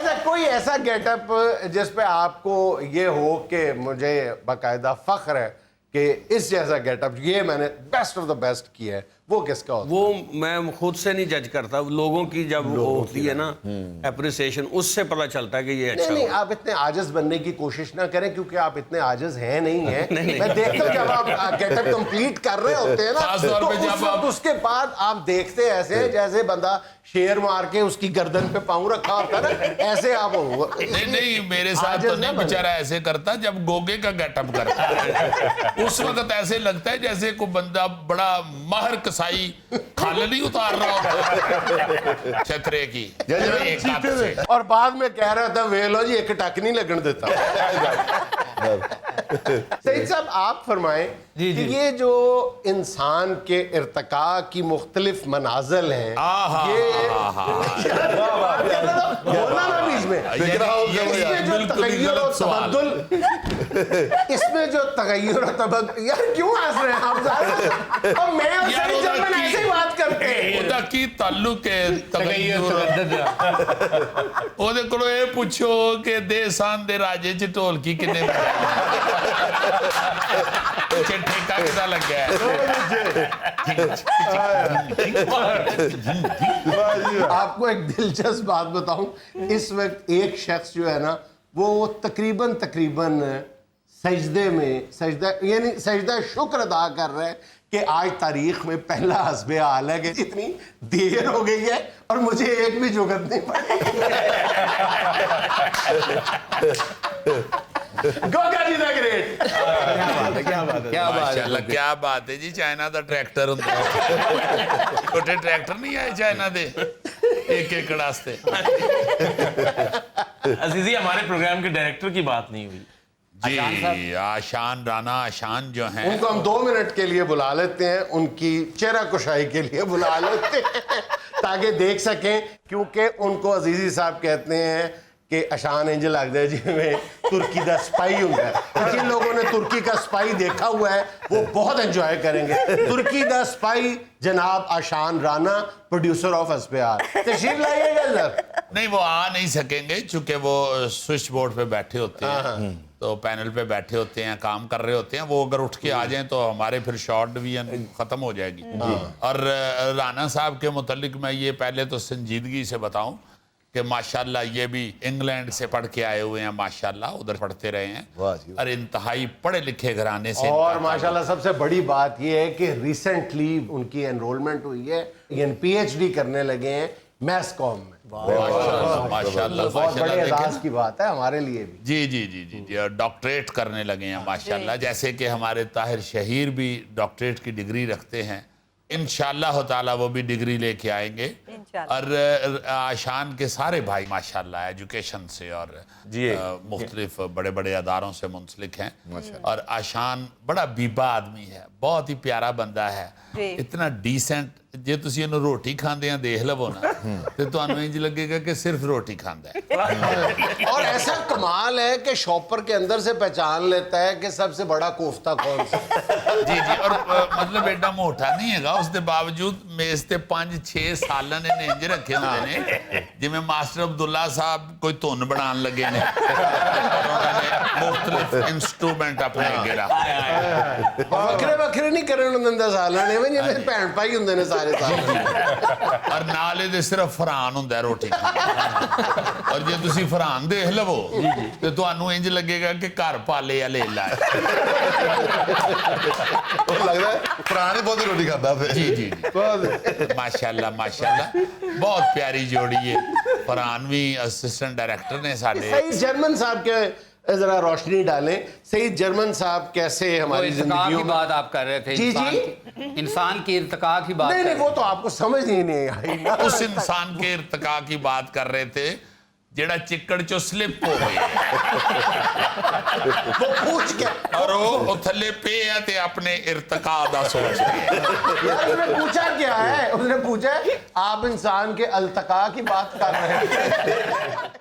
अच्छा, कोई ऐसा गेटअप जिस पे आपको ये हो कि मुझे बाकायदा फख्र है कि इस जैसा गेटअप ये मैंने बेस्ट ऑफ द बेस्ट किया है, वो किसका होता है? वो मैं खुद से नहीं जज करता, लोगों की जब वो होती है ना एप्रिसिएशन, उससे पता चलता है कि ये अच्छा नहीं, हो। आप इतने आजिज बनने की कोशिश ना करें क्योंकि आप इतने आजिज हैं नहीं हैं। मैं देखता हूं जब आप गेटअप कंप्लीट कर रहे होते हैं ना, खास तौर तो पे उस जब वक्त उसके बाद आप देखते हैं ऐसे जैसे बंदा शेर मार के उसकी गर्दन पे पाँव रखा होता है ना, ऐसे आप हो। नहीं, मेरे साथ तो नहीं, बेचारा ऐसे करता जब गोगे का गेटअप करता है उस वक्त ऐसे लगता है जैसे कोई बंदा बड़ा माहिर कसाई खाल नहीं उतार रहा होता छतरे की एक हाथ से। और बाद में कह रहा था वे लो जी एक टक नहीं लगन देता। सईद साहब, आप फरमाएं कि ये जो इंसान के इर्तिका की मुख्तलिफ मनाजिल हैं, ये बोलना ना बीच में, इसमें जो तगय्युर और तबद्दुल, यार क्यों हंस रहे हैं आप ज़रा? और मैं और सईद जमन ऐसे ही बात करते हैं। ਉਹਦਾ ਕੀ ਤਾल्लुक ਹੈ ਤਗਯੁਰ ਉਹਦੇ ਕੋਲੋਂ ਇਹ ਪੁੱਛੋ ਕਿ ਦੇਸਾਨ ਦੇ ਰਾਜੇ ਚ ਢੋਲਕੀ ਕਿੰਨੇ ਵਜਾਏ ਠੇਕਾ ਕਿਦਾ ਲੱਗਿਆ आपको एक दिलचस्प बात बताऊं, इस वक्त एक शख्स जो है ना वो तकरीबन सजदे में सजदा शुक्र अदा कर रहा है कि आज तारीख में पहला हस्बे हाल है कि इतनी देर हो गई है और मुझे एक भी जुगत नहीं पड़ी। Goga ji the great. क्या बात है जी, चाइना ਦਾ ट्रैक्टर ਹੁੰਦਾ ਛੋਟੇ ट्रैक्टर नहीं आए चाइना ਦੇ एक एकड़ वास्ते। अजीजी, हमारे प्रोग्राम के डायरेक्टर की बात नहीं हुई जी, आशान राना आशान जो हैं, उनको हम 2 मिनट के लिए बुला लेते हैं, उनकी चेहरा कुशाई के लिए बुला लेते हैं ताकि देख सकें, क्योंकि उनको अजीजी साहब कहते हैं कि आशान इंज लगता है जिवें तुर्की का स्पाई होता है। जिन लोगों ने तुर्की का स्पाई देखा हुआ है वो बहुत एंजॉय करेंगे। तुर्की का स्पाई जनाब आशान राना, प्रोड्यूसर ऑफ एसपीआर, तशरीफ लाइएगा सर। नहीं वो आ नहीं सकेंगे चूंकि वो स्विच बोर्ड पे बैठे होते हैं, तो पैनल पे बैठे होते हैं, काम कर रहे होते हैं। वो अगर उठ के आ जाएं तो हमारे फिर शॉर्ट डिवीजन खत्म हो जाएगी। और राना साहब के मुतालिक मैं ये पहले तो संजीदगी से बताऊं कि माशाल्लाह ये भी इंग्लैंड से पढ़ के आए हुए हैं, माशाल्लाह उधर पढ़ते रहे हैं और इंतहाई पढ़े लिखे घराने से। और माशाल्लाह सबसे बड़ी बात ये है कि रिसेंटली उनकी एनरोलमेंट हुई है, यानी पीएचडी करने लगे हैं मैथ्स कॉम में। माशाल्लाह बहुत बड़े एजाज की बात है हमारे लिए भी। जी जी जी जी जी, और डॉक्टरेट करने लगे हैं माशाल्लाह, जैसे कि हमारे ताहिर शहीर भी डॉक्टरेट की डिग्री रखते हैं। इंशाअल्लाह ताला वो भी डिग्री लेके आएंगे। और आशान के सारे भाई माशाल्लाह एजुकेशन से और मुख्तलिफ बड़े बड़े अदारों से मुंसलिक हैं। और आशान बड़ा बीबा आदमी है, बहुत ही प्यारा बंदा है, इतना डिसेंट। जे तुसी इन्हू रोटी खांदे देख लवो ना तो तुहानू इंज लगेगा कि सिर्फ रोटी खांदा है। और ऐसा कमाल है कि शॉपर के अंदर से पहचान लेता है कि सबसे बड़ा कोफ्ता कौन सा। जी जी, और मतलब एडा मोटा नहीं है, उसके बावजूद मेज ते 5-6 सालन इन्हें इंज रखे होंगे ने जिवें मास्टर अब्दुल्ला साहब कोई धुन बनान लगे ने, मुख्तलिफ इंस्ट्रूमेंट अपने अगे रख वखरे वखरे नहीं करन दिंदा सालन, इवें जिवें भैन भाई हुंदे ने सारे सारे। और नाल इहदे सिर्फ फरहान हुंदा है रोटी खाना। और जे तुसी फरहान देख लवो ते तुहानू इंज लगेगा कि घर पाले या लेला है। लगता है फरहान बहुत रोटी खाता है। जी जी जी, माशाल्लाह माशाल्लाह, बहुत प्यारी जोड़ी है। फरहान भी असिस्टेंट डायरेक्टर ने साडे। सईद जर्मन साहब के जरा रोशनी डालें। सईद जर्मन साहब कैसे हमारी जिंदगी की बात आप कर रहे थे, इंसान की इर्तिका की बात। नहीं, वो तो आपको समझ ही नहीं आई ना। उस इंसान के इर्तिका की बात कर रहे थे जेड़ा चिक्कड़ चो स्लिप हो गया वो पूछ के और वो थले पे है ते अपने इर्तिका दा सोच रहे यार उसने पूछा क्या है, उसने पूछा आप इंसान के अल्तका की बात कर रहे हैं।